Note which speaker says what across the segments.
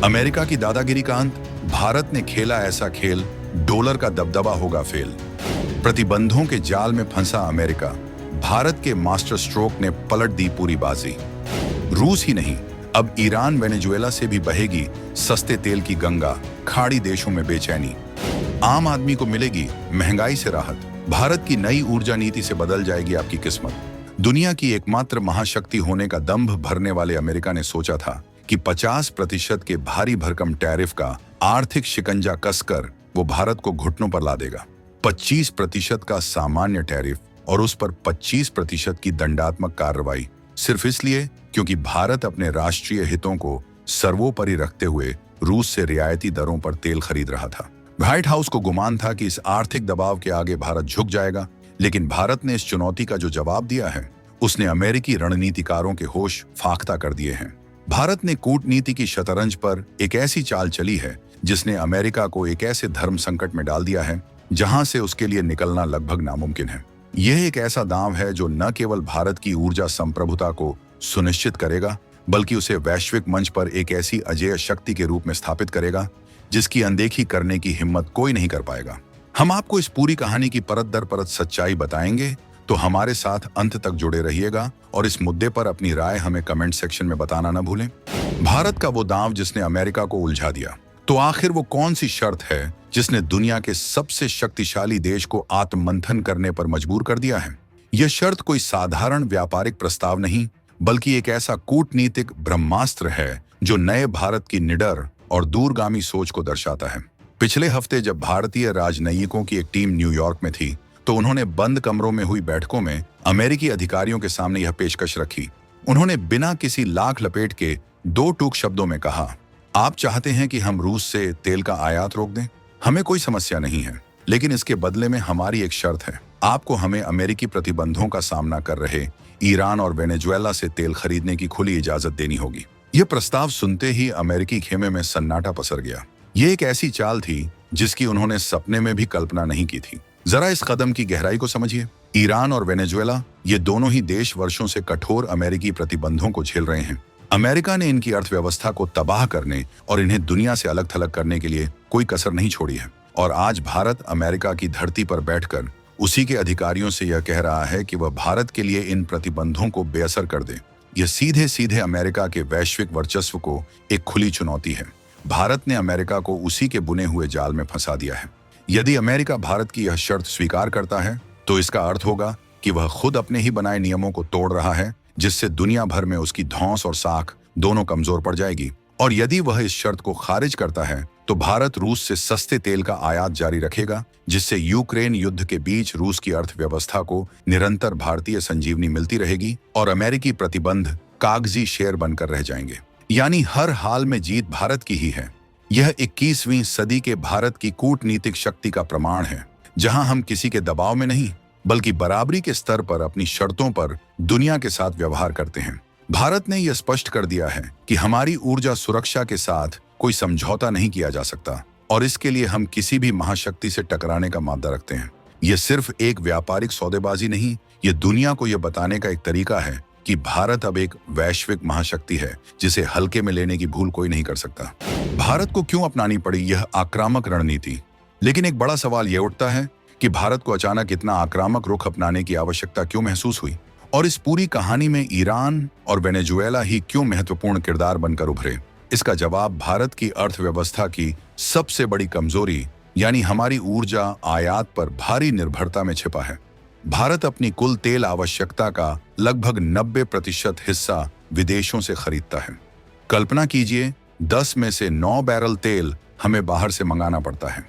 Speaker 1: America की दादागिरी का अंत। भारत ने खेला ऐसा खेल, डॉलर का दबदबा होगा फेल। प्रतिबंधों के जाल में फंसा अमेरिका, भारत के मास्टर स्ट्रोक ने पलट दी पूरी बाजी। रूस ही नहीं, अब ईरान वेनेजुएला से भी बहेगी सस्ते तेल की गंगा, खाड़ी देशों में बेचैनी। आम आदमी को मिलेगी महंगाई से राहत। भारत की नई ऊर्जा नीति से बदल जाएगी आपकी किस्मत। दुनिया की एकमात्र महाशक्ति होने का दंभ भरने वाले अमेरिका ने सोचा था कि 50% के भारी भरकम टैरिफ का आर्थिक शिकंजा कसकर वो भारत को घुटनों पर ला देगा। 25% का सामान्य टैरिफ और उस पर 25% की दंडात्मक कार्रवाई, सिर्फ इसलिए क्योंकि भारत अपने राष्ट्रीय हितों को सर्वोपरि रखते हुए रूस से रियायती दरों पर तेल खरीद रहा था। व्हाइट हाउस को गुमान था कि इस आर्थिक दबाव के आगे भारत झुक जाएगा, लेकिन भारत ने इस चुनौती का जो जवाब दिया है, उसने अमेरिकी रणनीतिकारों के होश फाख्ता कर दिए हैं। भारत ने कूटनीति की शतरंज पर एक ऐसी चाल चली है जिसने अमेरिका को एक ऐसे धर्म संकट में डाल दिया है जहां से उसके लिए निकलना लगभग नामुमकिन है। यह एक ऐसा दांव है जो न केवल भारत की ऊर्जा संप्रभुता को सुनिश्चित करेगा, बल्कि उसे वैश्विक मंच पर एक ऐसी अजेय शक्ति के रूप में स्थापित करेगा जिसकी अनदेखी करने की हिम्मत कोई नहीं कर पाएगा। हम आपको इस पूरी कहानी की परत दर परत सच्चाई बताएंगे, तो हमारे साथ अंत तक जुड़े रहिएगा और इस मुद्दे पर अपनी राय हमें कमेंट सेक्शन में बताना न भूलें। भारत का वो दांव जिसने अमेरिका को उलझा दिया, तो आखिर वो कौन सी शर्त है जिसने दुनिया के सबसे शक्तिशाली देश को आत्ममंथन करने पर मजबूर कर दिया है? यह शर्त कोई साधारण व्यापारिक प्रस्ताव नहीं, बल्कि एक ऐसा कूटनीतिक ब्रह्मास्त्र है जो नए भारत की निडर और दूरगामी सोच को दर्शाता है। पिछले हफ्ते जब भारतीय राजनयिकों की एक टीम न्यूयॉर्क में थी, तो उन्होंने बंद कमरों में हुई बैठकों में अमेरिकी अधिकारियों के सामने यह पेशकश रखी। उन्होंने बिना किसी लाख लपेट के 2 टूक शब्दों में कहा, आप चाहते हैं कि हम रूस से तेल का आयात रोक दें? हमें कोई समस्या नहीं है, लेकिन इसके बदले में हमारी एक शर्त है। आपको हमें अमेरिकी प्रतिबंधों का सामना कर रहे ईरान और वेनेजुएला से तेल खरीदने की खुली इजाजत देनी होगी। यह प्रस्ताव सुनते ही अमेरिकी खेमे में सन्नाटा पसर गया। ये एक ऐसी चाल थी जिसकी उन्होंने सपने में भी कल्पना नहीं की थी। जरा इस कदम की गहराई को समझिए। ईरान और वेनेजुएला, ये दोनों ही देश वर्षों से कठोर अमेरिकी प्रतिबंधों को झेल रहे हैं। अमेरिका ने इनकी अर्थव्यवस्था को तबाह करने और इन्हें दुनिया से अलग थलग करने के लिए कोई कसर नहीं छोड़ी है। और आज भारत अमेरिका की धरती पर बैठकर उसी के अधिकारियों से यह कह रहा है कि वह भारत के लिए इन प्रतिबंधों को बेअसर कर दे। यह सीधे सीधे अमेरिका के वैश्विक वर्चस्व को एक खुली चुनौती है। भारत ने अमेरिका को उसी के बुने हुए जाल में फंसा दिया है। यदि अमेरिका भारत की यह शर्त स्वीकार करता है, तो इसका अर्थ होगा कि वह खुद अपने ही बनाए नियमों को तोड़ रहा है, जिससे दुनिया भर में उसकी धौंस और साख दोनों कमजोर पड़ जाएगी। और यदि वह इस शर्त को खारिज करता है, तो भारत रूस से सस्ते तेल का आयात जारी रखेगा, जिससे यूक्रेन युद्ध के बीच रूस की अर्थव्यवस्था को निरंतर भारतीय संजीवनी मिलती रहेगी और अमेरिकी प्रतिबंध कागजी शेर बनकर रह जाएंगे। यानी हर हाल में जीत भारत की ही है। यह 21वीं सदी के भारत की कूटनीतिक शक्ति का प्रमाण है, जहां हम किसी के दबाव में नहीं, बल्कि बराबरी के स्तर पर अपनी शर्तों पर दुनिया के साथ व्यवहार करते हैं। भारत ने यह स्पष्ट कर दिया है कि हमारी ऊर्जा सुरक्षा के साथ कोई समझौता नहीं किया जा सकता, और इसके लिए हम किसी भी महाशक्ति से टकराने का मादा रखते हैं। यह सिर्फ एक व्यापारिक सौदेबाजी नहीं, यह दुनिया को यह बताने का एक तरीका है कि भारत अब एक वैश्विक महाशक्ति है, जिसे हल्के में लेने की भूल कोई नहीं कर सकता। भारत को क्यों अपनानी पड़ी यह आक्रामक रणनीति? लेकिन एक बड़ा सवाल यह उठता है कि भारत को अचानक इतना आक्रामक रुख अपनाने की आवश्यकता क्यों महसूस हुई, और इस पूरी कहानी में ईरान और वेनेजुएला ही क्यों महत्वपूर्ण किरदार बनकर उभरे? इसका जवाब भारत की अर्थव्यवस्था की सबसे बड़ी कमजोरी, यानी हमारी ऊर्जा आयात पर भारी निर्भरता में छिपा है। भारत अपनी कुल तेल आवश्यकता का लगभग 90% हिस्सा विदेशों से खरीदता है। कल्पना कीजिए, 10 में से 9 बैरल तेल हमें बाहर से मंगाना पड़ता है।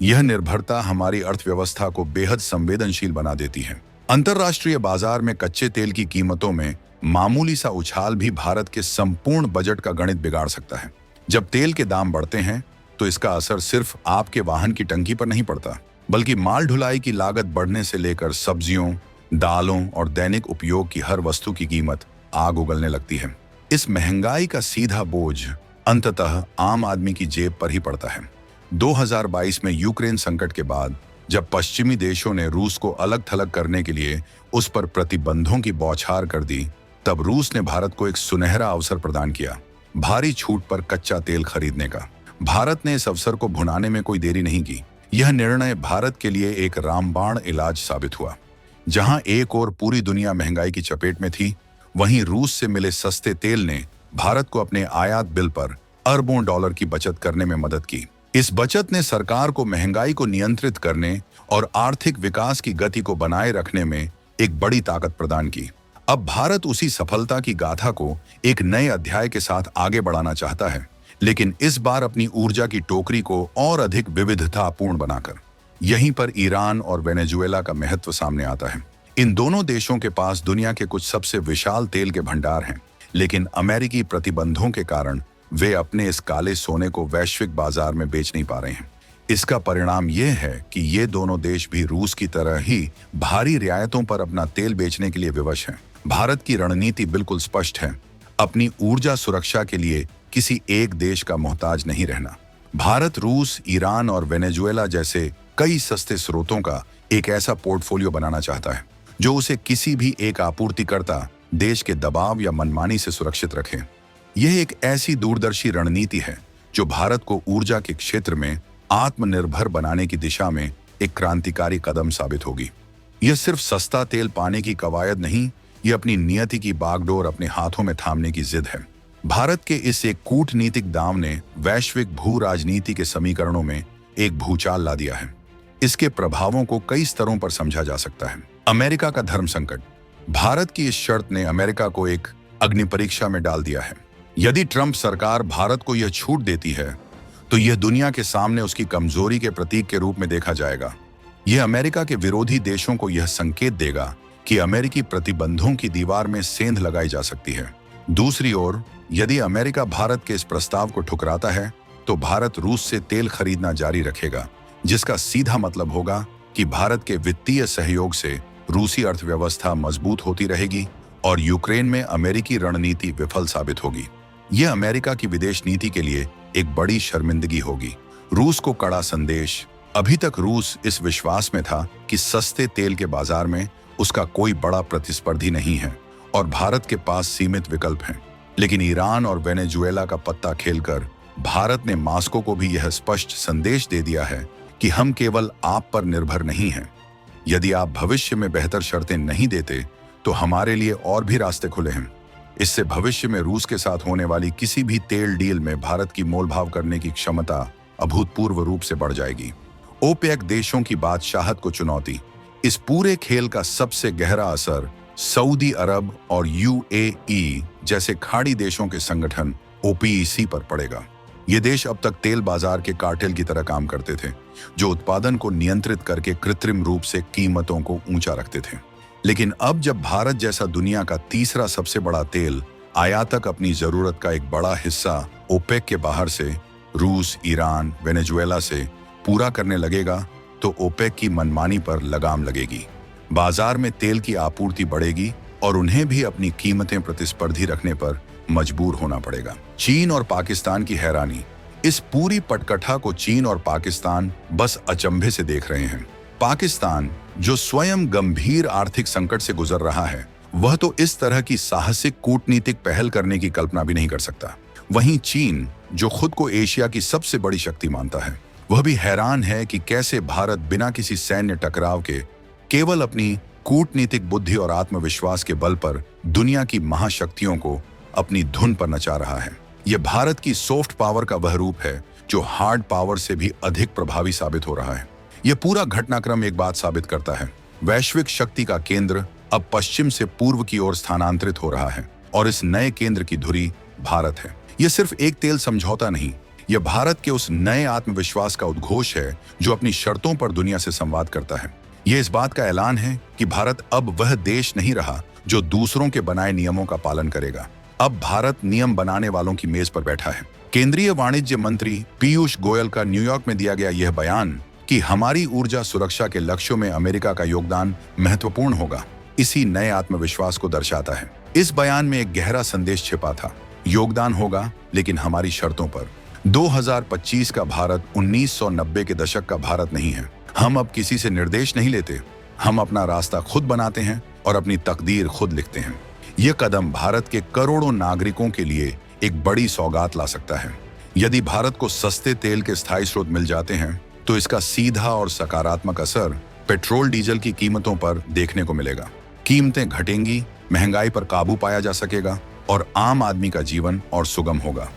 Speaker 1: यह निर्भरता हमारी अर्थव्यवस्था को बेहद संवेदनशील बना देती है। अंतर्राष्ट्रीय बाजार में कच्चे तेल की कीमतों में मामूली सा उछाल भी भारत के संपूर्ण बजट का गणित बिगाड़ सकता है। जब तेल के दाम बढ़ते हैं, तो इसका असर सिर्फ आपके वाहन की टंकी पर नहीं पड़ता, बल्कि माल ढुलाई की लागत बढ़ने से लेकर सब्जियों, दालों और दैनिक उपयोग की हर वस्तु की कीमत आग उगलने लगती है। इस महंगाई का सीधा बोझ अंततः आम आदमी की जेब पर ही पड़ता है। 2022 में यूक्रेन संकट के बाद जब पश्चिमी देशों ने रूस को अलग थलग करने के लिए उस पर प्रतिबंधों की बौछार कर दी, तब रूस ने भारत को एक सुनहरा अवसर प्रदान किया। भारी छूट पर कच्चा तेल खरीदने का। भारत ने इस अवसर को भुनाने में कोई देरी नहीं की। यह निर्णय भारत के लिए एक रामबाण इलाज साबित हुआ। जहां एक ओर पूरी दुनिया महंगाई की चपेट में थी, वहीं रूस से मिले सस्ते तेल ने भारत को अपने आयात बिल पर अरबों डॉलर की बचत करने में मदद की। इस बचत ने सरकार को महंगाई को नियंत्रित करने और आर्थिक विकास की गति को बनाए रखने में एक बड़ी ताकत प्रदान की। अब भारत उसी सफलता की गाथा को एक नए अध्याय के साथ आगे बढ़ाना चाहता है, लेकिन इस बार अपनी ऊर्जा की टोकरी को और अधिक विविधतापूर्ण बनाकर। यहीं पर ईरान और वेनेजुएला का महत्व सामने आता है। इन दोनों देशों के पास दुनिया के कुछ सबसे विशाल तेल के भंडार हैं, लेकिन अमेरिकी प्रतिबंधों के कारण वे अपने इस काले सोने को वैश्विक बाजार में बेच नहीं पा रहे हैं। इसका परिणाम यह है कि ये दोनों देश भी रूस की तरह ही भारी रियायतों पर अपना तेल बेचने के लिए विवश हैं। भारत की रणनीति बिल्कुल स्पष्ट है, अपनी ऊर्जा सुरक्षा के लिए किसी एक देश का मोहताज नहीं रहना। भारत रूस, ईरान और वेनेजुएला जैसे कई सस्ते स्रोतों का एक ऐसा पोर्टफोलियो बनाना चाहता है जो उसे किसी भी एक आपूर्तिकर्ता देश के दबाव या मनमानी से सुरक्षित रखे। यह एक ऐसी दूरदर्शी रणनीति है जो भारत को ऊर्जा के क्षेत्र में आत्मनिर्भर बनाने की दिशा में एक क्रांतिकारी कदम साबित होगी। यह सिर्फ सस्ता तेल पाने की कवायद नहीं, यह अपनी नियति की बागडोर अपने हाथों में थामने की जिद है। भारत के इस एक कूटनीतिक दांव ने वैश्विक भू राजनीति के समीकरणों में एक भूचाल ला दिया है। इसके प्रभावों को कई स्तरों पर समझा जा सकता है। अमेरिका का धर्म संकट। भारत की इस शर्त ने अमेरिका को एक अग्नि परीक्षा में डाल दिया है। यदि ट्रंप सरकार भारत को यह छूट देती है तो यह दुनिया के सामने उसकी कमजोरी के प्रतीक के रूप में देखा जाएगा। यह अमेरिका के विरोधी देशों को यह संकेत देगा कि अमेरिकी प्रतिबंधों की दीवार में सेंध लगाई जा सकती है। दूसरी ओर, यदि अमेरिका भारत के इस प्रस्ताव को ठुकराता है तो भारत रूस से तेल खरीदना जारी रखेगा, जिसका सीधा मतलब होगा कि भारत के वित्तीय सहयोग से रूसी अर्थव्यवस्था मजबूत होती रहेगी और यूक्रेन में अमेरिकी रणनीति विफल साबित होगी। यह अमेरिका की विदेश नीति के लिए एक बड़ी शर्मिंदगी होगी। रूस को कड़ा संदेश। अभी तक रूस इस विश्वास में था कि सस्ते तेल के बाजार में उसका कोई बड़ा प्रतिस्पर्धी नहीं है और भारत के पास सीमित विकल्प हैं। लेकिन ईरान और वेनेजुएला का पत्ता खेलकर भारत ने मॉस्को को भी यह स्पष्ट संदेश दे दिया है कि हम केवल आप पर निर्भर नहीं हैं। यदि आप भविष्य में बेहतर शर्तें नहीं देते तो हमारे लिए और भी रास्ते खुले हैं। इससे भविष्य में रूस के साथ होने वाली किसी भी तेल डील में भारत की मोलभाव करने की क्षमता अभूतपूर्व रूप से बढ़ जाएगी। ओपेक देशों की बादशाहत को चुनौती। इस पूरे खेल का सबसे गहरा असर सऊदी अरब और यूएई जैसे खाड़ी देशों के संगठन ओपीईसी पर पड़ेगा। ये देश अब तक तेल बाजार के कार्टेल की तरह काम करते थे, जो उत्पादन को नियंत्रित करके कृत्रिम रूप से कीमतों को ऊंचा रखते थे। लेकिन अब जब भारत जैसा दुनिया का तीसरा सबसे बड़ा तेल आयातक अपनी जरूरत का एक बड़ा हिस्सा ओपेक के बाहर से रूस, ईरान, वेनेजुएला से पूरा करने लगेगा तो ओपेक की मनमानी पर लगाम लगेगी। बाजार में तेल की आपूर्ति बढ़ेगी और उन्हें भी अपनी कीमतें प्रतिस्पर्धी रखने पर मजबूर होना पड़ेगा। चीन और पाकिस्तान की हैरानी। इस पूरी पटकथा को चीन और पाकिस्तान बस अचंभे से देख रहे हैं। पाकिस्तान, जो स्वयं गंभीर आर्थिक संकट से गुजर रहा है, वह तो इस तरह की साहसिक कूटनीतिक पहल करने की कल्पना भी नहीं कर सकता। वहीं चीन, जो खुद को एशिया की सबसे बड़ी शक्ति मानता है, वह भी हैरान है कि कैसे भारत बिना किसी सैन्य टकराव के केवल अपनी कूटनीतिक बुद्धि और आत्मविश्वास के बल पर दुनिया की महाशक्तियों को अपनी धुन पर नचा रहा है। यह भारत की सॉफ्ट पावर का वह रूप है जो हार्ड पावर से भी अधिक प्रभावी साबित हो रहा है। यह पूरा घटनाक्रम एक बात साबित करता है, वैश्विक शक्ति का केंद्र अब पश्चिम से पूर्व की ओर स्थानांतरित हो रहा है और इस नए केंद्र की धुरी भारत है। यह सिर्फ एक तेल समझौता नहीं, यह भारत के उस नए आत्मविश्वास का उद्घोष है जो अपनी शर्तों पर दुनिया से संवाद करता है। यह इस बात का ऐलान है कि भारत अब वह देश नहीं रहा जो दूसरों के बनाए नियमों का पालन करेगा। अब भारत नियम बनाने वालों की मेज पर बैठा है। केंद्रीय वाणिज्य मंत्री पीयूष गोयल का न्यूयॉर्क में दिया गया यह बयान कि हमारी ऊर्जा सुरक्षा के लक्ष्यों में अमेरिका का योगदान महत्वपूर्ण होगा, इसी नए आत्मविश्वास को दर्शाता है। इस बयान में एक गहरा संदेश छिपा था, योगदान होगा लेकिन हमारी शर्तों पर। 2025 का भारत 1990 के दशक का भारत नहीं है। हम अब किसी से निर्देश नहीं लेते, हम अपना रास्ता खुद बनाते हैं और अपनी तकदीर खुद लिखते हैं। यह कदम भारत के करोड़ों नागरिकों के लिए एक बड़ी सौगात ला सकता है। यदि भारत को सस्ते तेल के स्थायी स्रोत मिल जाते हैं तो इसका सीधा और सकारात्मक असर पेट्रोल डीजल की कीमतों पर देखने को मिलेगा। कीमतें घटेंगी, महंगाई पर काबू पाया जा सकेगा और आम आदमी का जीवन और सुगम होगा।